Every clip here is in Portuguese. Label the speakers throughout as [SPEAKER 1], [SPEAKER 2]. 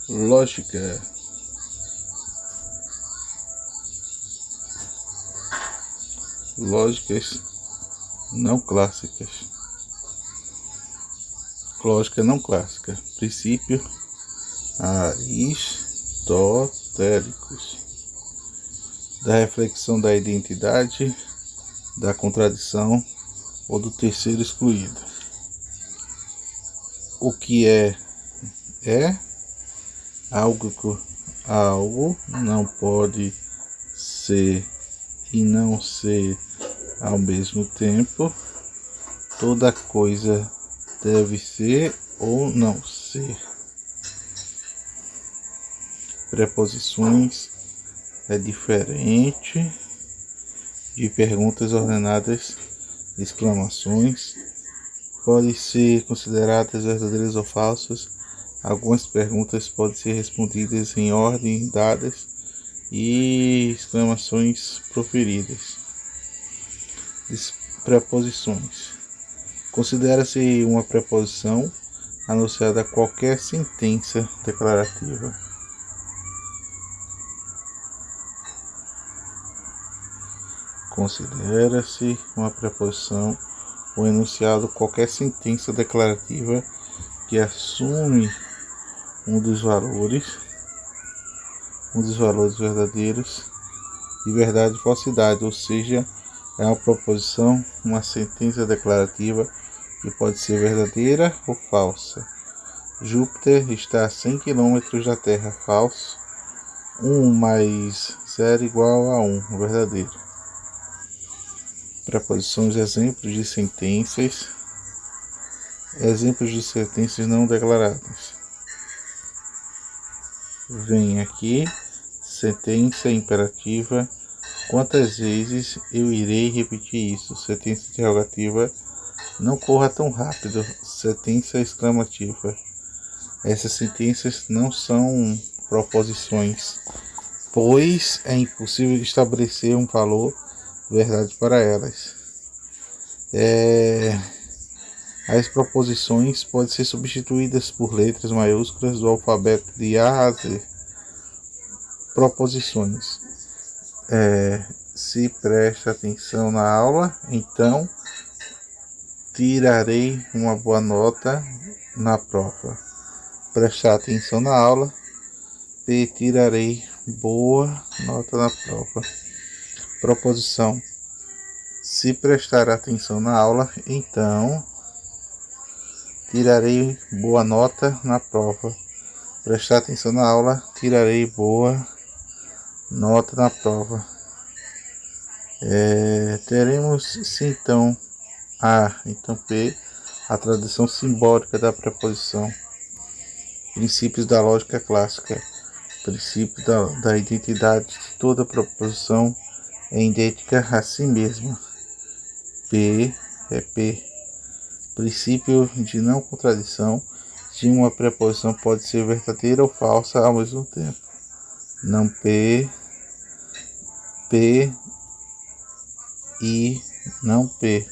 [SPEAKER 1] Lógica. Lógicas não clássicas. Lógica não clássica. Princípio aristotélicos. Da reflexão da identidade, da contradição ou do terceiro excluído. O que é algo não pode ser e não ser ao mesmo tempo. Toda coisa deve ser ou não ser. Preposições é diferente de perguntas ordenadas, exclamações. Podem ser consideradas verdadeiras ou falsas. Algumas perguntas podem ser respondidas em ordem dadas e exclamações proferidas. Preposições. Considera-se uma preposição associada a qualquer sentença declarativa. Considera-se uma preposição ou enunciado qualquer sentença declarativa que assume um dos valores verdadeiros de verdade e falsidade, ou seja, é uma proposição, uma sentença declarativa que pode ser verdadeira ou falsa. Júpiter está a 100 km da Terra, falso. 1 mais 0 igual a 1, verdadeiro. Preposições, exemplos de sentenças não declaradas. Vem aqui, sentença imperativa. Quantas vezes eu irei repetir isso? Sentença interrogativa. Não corra tão rápido. Sentença exclamativa. Essas sentenças não são proposições, pois é impossível estabelecer um valor verdade para elas. As proposições podem ser substituídas por letras maiúsculas do alfabeto de A a Z. Proposições. Se presta atenção na aula, então tirarei uma boa nota na prova. Prestar atenção na aula, tirarei boa nota na prova. Proposição. Se prestar atenção na aula, então tirarei boa nota na prova. Prestar atenção na aula, tirarei boa nota na prova. Teremos se então A, então P, a tradução simbólica da preposição. Princípios da lógica clássica. Princípio da identidade de toda proposição é idêntica a si mesma. P é P. Princípio de não contradição de uma preposição pode ser verdadeira ou falsa ao mesmo tempo. Não P e não P.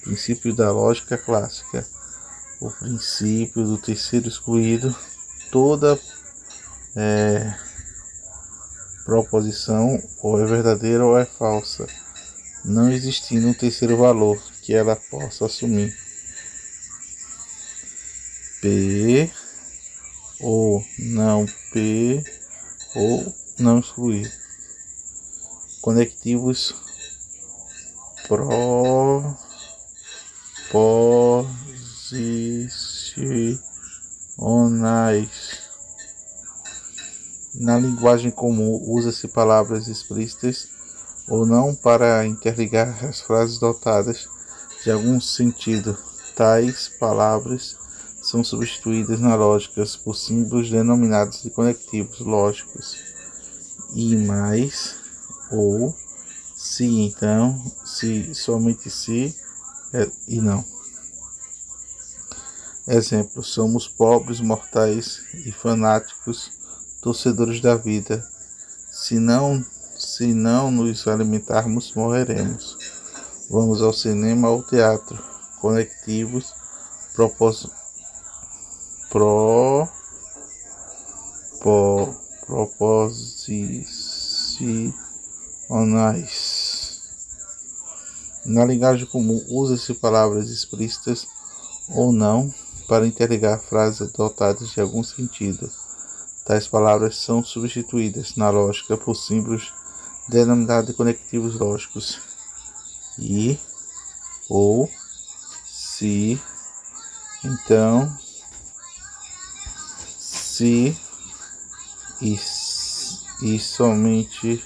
[SPEAKER 1] Princípio da lógica clássica. O princípio do terceiro excluído. Toda proposição ou é verdadeira ou é falsa, não existindo um terceiro valor que ela possa assumir. P ou não excluir. Conectivos proposicionais. Na linguagem comum, usa-se palavras explícitas ou não para interligar as frases dotadas de algum sentido. Tais palavras são substituídas na lógica por símbolos denominados de conectivos lógicos. E mais, ou, se então, se, somente se e não. Exemplo, somos pobres, mortais e fanáticos, torcedores da vida. Se não nos alimentarmos, morreremos. Vamos ao cinema ou teatro. Conectivos, proposicionais. Na linguagem comum, usa-se palavras explícitas ou não para interligar frases dotadas de algum sentido. Tais palavras são substituídas na lógica por símbolos denominados conectivos lógicos. E, ou, se, então, se e somente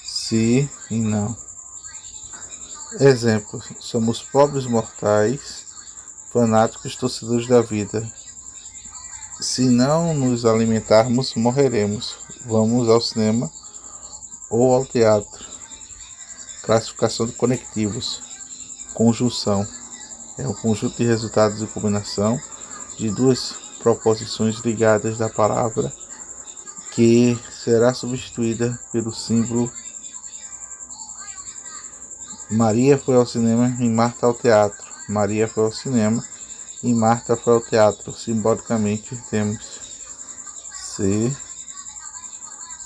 [SPEAKER 1] se e não. Exemplo: somos pobres mortais, fanáticos torcedores da vida. Se não nos alimentarmos, morreremos. Vamos ao cinema ou ao teatro. Classificação de conectivos. Conjunção. É um conjunto de resultados de combinação de duas proposições ligadas da palavra que será substituída pelo símbolo Maria foi ao cinema e Marta ao teatro. Maria foi ao cinema e Marta foi ao teatro. Simbolicamente temos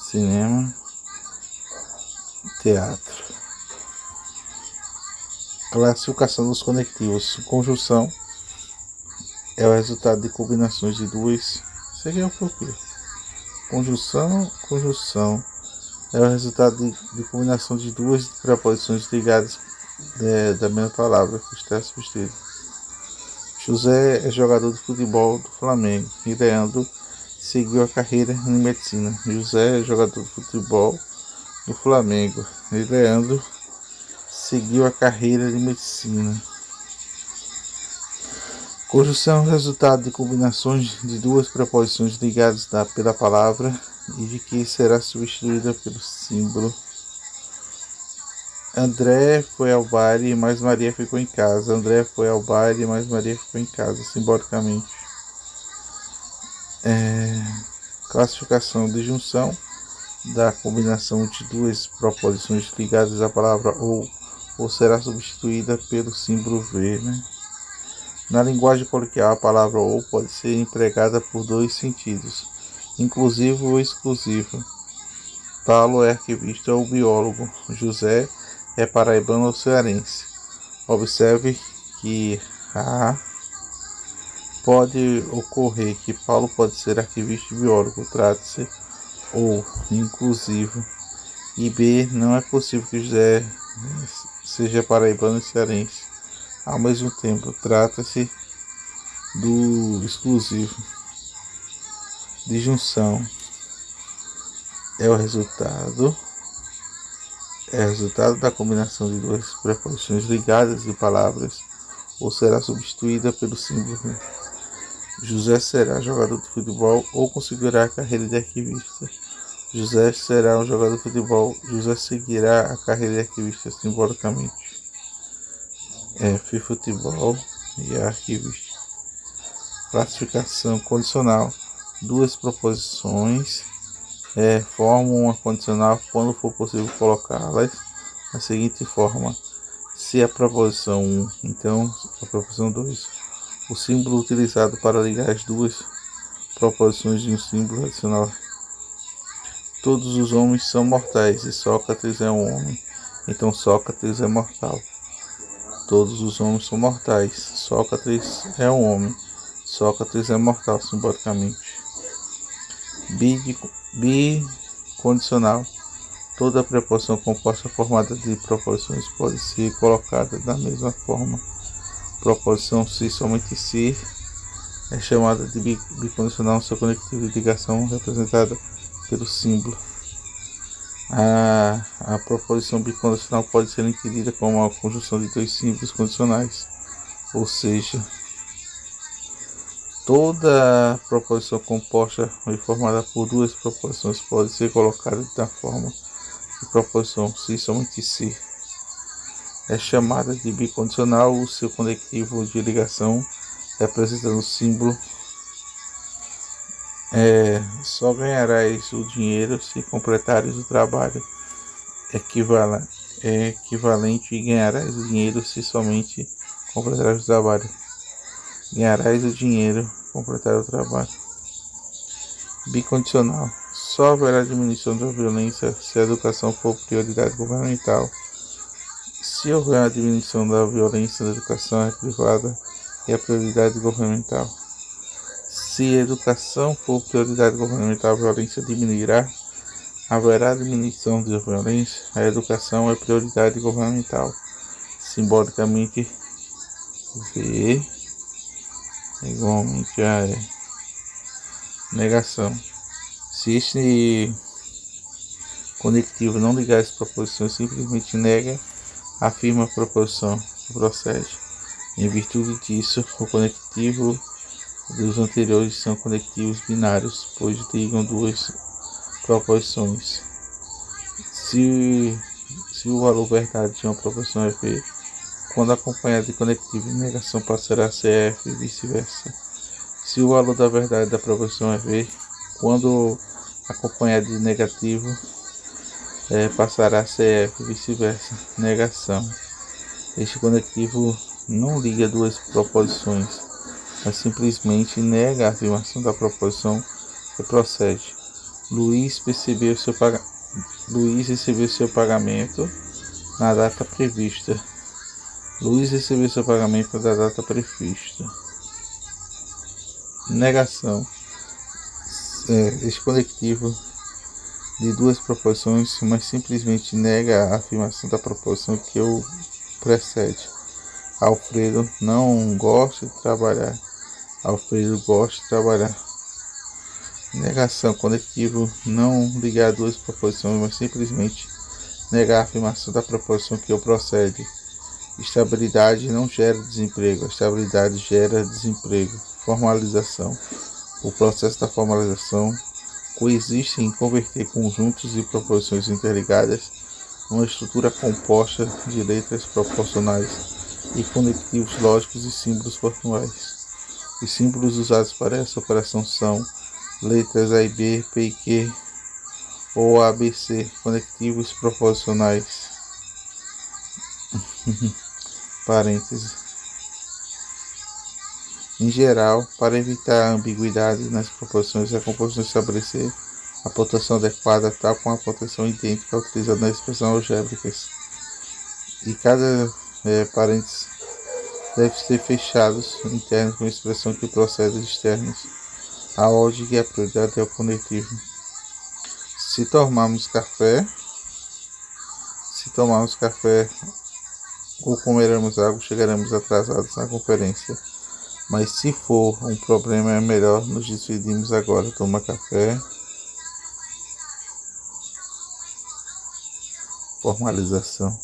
[SPEAKER 1] cinema, teatro. Classificação dos conectivos. Conjunção é o resultado de combinações de duas. Isso aqui é o quê? Conjunção é o resultado de combinação de duas preposições ligadas da mesma palavra que está substituída. José é jogador de futebol do Flamengo e Leandro seguiu a carreira em medicina. José é jogador de futebol do Flamengo e Leandro seguiu a carreira de medicina. Conjunção é o resultado de combinações de duas preposições ligadas pela palavra e de que será substituída pelo símbolo. André foi ao baile, mas Maria ficou em casa. André foi ao baile, mas Maria ficou em casa, simbolicamente. Classificação de junção da combinação de duas proposições ligadas à palavra ou será substituída pelo símbolo V, né? Na linguagem coloquial, a palavra ou pode ser empregada por dois sentidos, inclusivo ou exclusivo. Paulo é arquivista ou biólogo. José é paraibano ou cearense. Observe que pode ocorrer que Paulo pode ser arquivista e biólogo, trata-se ou inclusivo. E B, não é possível que José seja paraibano e cearense. Ao mesmo tempo, trata-se do exclusivo. Disjunção é o resultado da combinação de duas preposições ligadas de palavras ou será substituída pelo símbolo. José será jogador de futebol ou conseguirá a carreira de arquivista. José será um jogador de futebol. José seguirá a carreira de arquivista simbolicamente. F, futebol e arquivista. Classificação condicional. Duas proposições formam uma condicional quando for possível colocá-las da seguinte forma: se a proposição 1, então a proposição 2. O símbolo utilizado para ligar as duas proposições de um símbolo adicional. Todos os homens são mortais e Sócrates é um homem, então Sócrates é mortal. Todos os homens são mortais. Sócrates é um homem. Sócrates é mortal, simbolicamente. Bicondicional. Toda preposição composta formada de proposições pode ser colocada da mesma forma. Proposição se, somente se, é chamada de bicondicional, seu conectivo de ligação representada pelo símbolo. A proposição bicondicional pode ser entendida como a conjunção de dois símbolos condicionais, ou seja, toda proposição composta e formada por duas proposições pode ser colocada da forma de proposição se, somente se. É chamada de bicondicional, o seu conectivo de ligação representando o símbolo. Só ganharás o dinheiro se completares o trabalho equivalente e ganharás o dinheiro se somente completares o trabalho. Ganharás o dinheiro completar o trabalho. Bicondicional. Só haverá diminuição da violência se a educação for prioridade governamental. Se houver a diminuição da violência na educação é privada e a prioridade governamental. Se a educação for prioridade governamental, a violência diminuirá. Haverá diminuição da violência, a educação é prioridade governamental. Simbolicamente, V igualmente a E. Negação. Se este conectivo não ligar as proposições, simplesmente nega, afirma a proposição, procede. Em virtude disso, o conectivo dos anteriores são conectivos binários, pois ligam duas proposições. Se o valor verdade de uma proposição é V, quando acompanhado de conectivo e negação passará a ser F e vice-versa. Se o valor da verdade da proposição é V, quando acompanhado de negativo passará a ser F e vice-versa. Negação. Este conectivo não liga duas proposições, mas simplesmente nega a afirmação da proposição que procede. Luiz recebeu seu pagamento na data prevista. Luiz recebeu seu pagamento da data prevista. Negação. Este conectivo de duas proposições, mas simplesmente nega a afirmação da proposição que o precede. Alfredo não gosta de trabalhar. Alfredo gosta de trabalhar. Negação. Conectivo não ligar duas proposições, mas simplesmente negar a afirmação da proposição que o procede. Estabilidade não gera desemprego, a estabilidade gera desemprego. Formalização. O processo da formalização consiste em converter conjuntos e proposições interligadas numa estrutura composta de letras proporcionais e conectivos lógicos e símbolos formais. Os símbolos usados para essa operação são letras A e B, P e Q ou ABC, conectivos proposicionais. Parênteses. Em geral, para evitar ambiguidade nas proposições, é composto estabelecer a pontuação adequada, tal como a pontuação idêntica utilizada na expressão algébricas. E cada parênteses deve ser fechados internos com a expressão que procede externos. A lógica e a prioridade é o conectivo. Se tomarmos café ou comeremos algo, chegaremos atrasados na conferência. Mas se for um problema, é melhor nos despedirmos agora. Toma café. Formalização.